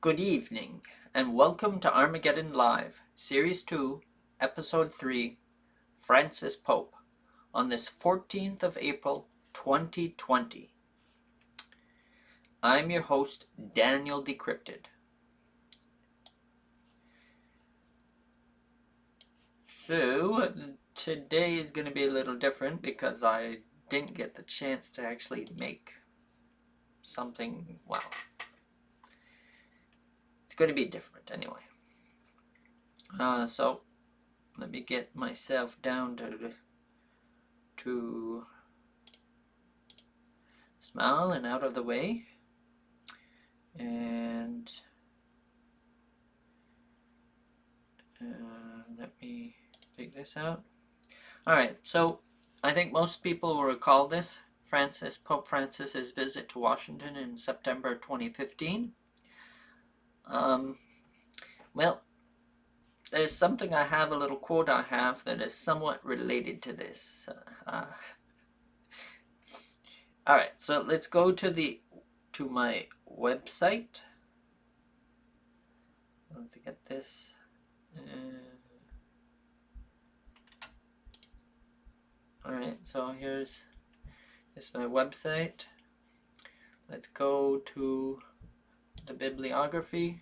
Good evening, and welcome to Armageddon Live, Series 2, Episode 3, Francis Pope, on this 14th of April, 2020. I'm your host, Daniel Decrypted. So, today is going to be a little different because I didn't get the chance to actually make something, well, it's going to be different anyway. So let me get myself down to smile and out of the way, and let me take this out. Alright, so I think most people will recall this. Pope Francis's visit to Washington in September 2015. Well, there's something I have, a little quote I have that is somewhat related to this. Alright, so let's go to my website. Let's get this. Alright, so here's my website. Let's go to the bibliography.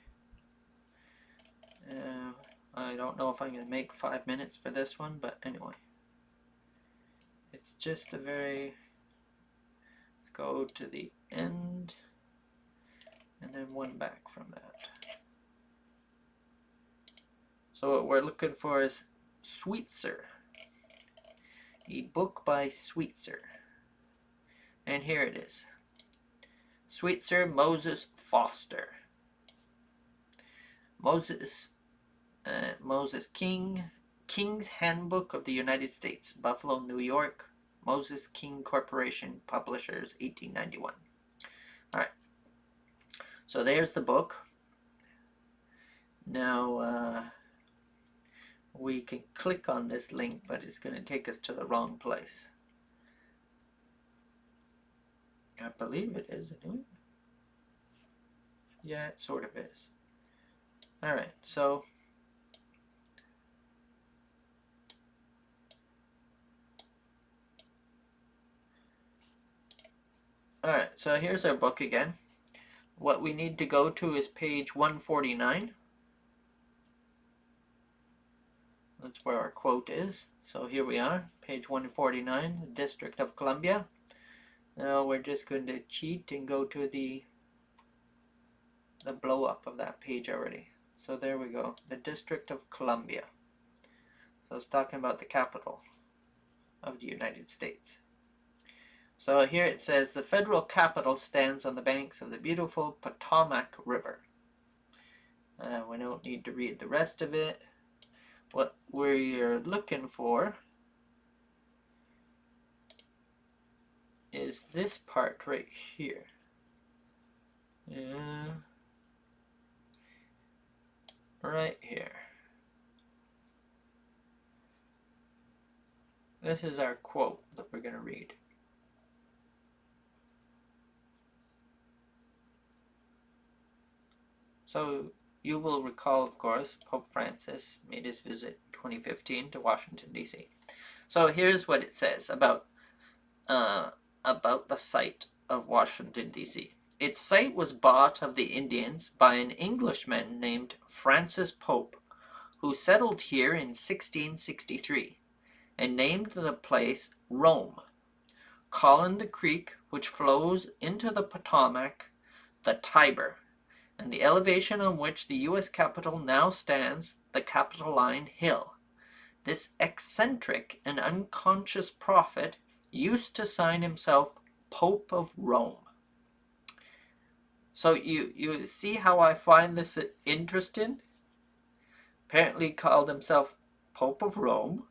I don't know if I'm going to make 5 minutes for this one, but anyway. It's just let's go to the end, and then one back from that. So what we're looking for is Sweetser, a book by Sweetser. And here it is. Sweetser Moses Foster. Moses King's Handbook of the United States, Buffalo, New York. Moses King Corporation, Publishers, 1891. Alright. So there's the book. Now, we can click on this link, but it's going to take us to the wrong place. I believe it is, anyway. Yeah, it sort of is. Alright, so here's our book again. What we need to go to is page 149. That's where our quote is. So here we are, page 149, District of Columbia. Now we're just going to cheat and go to the blow up of that page already. So there we go, the District of Columbia. So it's talking about the capital of the United States. So here it says, the federal capital stands on the banks of the beautiful Potomac River. We don't need to read the rest of it. What we're looking for is this part right here. Right here. This is our quote that we're going to read. So you will recall, of course, Pope Francis made his visit in 2015 to Washington, D.C. So here's what it says about the site of Washington, D.C. Its site was bought of the Indians by an Englishman named Francis Pope, who settled here in 1663, and named the place Rome, calling the creek which flows into the Potomac the Tiber, and the elevation on which the U.S. Capitol now stands the Capitoline Hill. This eccentric and unconscious prophet used to sign himself Pope of Rome. So you see how I find this interesting? Apparently he called himself Pope of Rome.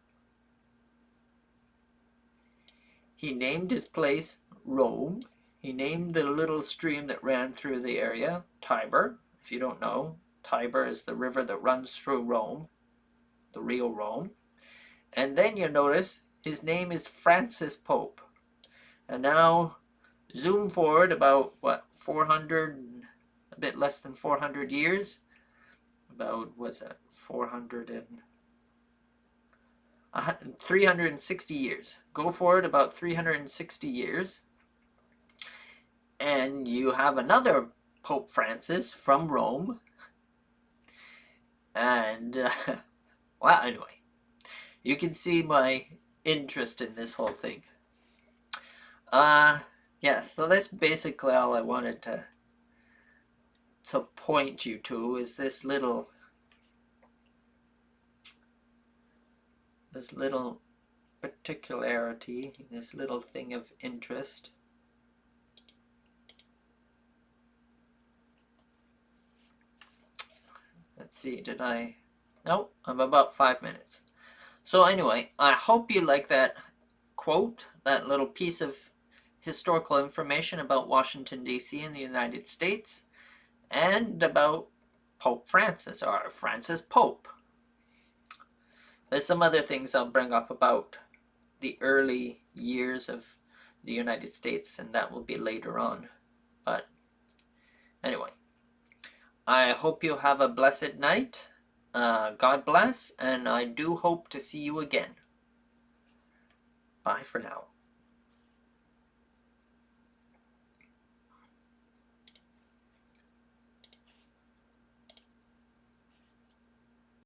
He named his place Rome. He named the little stream that ran through the area Tiber. If you don't know, Tiber is the river that runs through Rome, the real Rome. And then you notice his name is Francis Pope. And now zoom forward about, 400 bit less than 400 years. About, was that 360 years. Go forward about 360 years. And you have another Pope Francis from Rome. And, well, anyway, you can see my interest in this whole thing. Yeah, so that's basically all I wanted to point you to, is this little particularity, this little thing of interest. Let's see, did I? No, I'm about 5 minutes. So anyway, I hope you like that quote, that little piece of historical information about Washington, D.C. in the United States, and about Pope Francis, or Francis Pope. There's some other things I'll bring up about the early years of the United States, and that will be later on. But anyway, I hope you have a blessed night. God bless, and I do hope to see you again. Bye for now.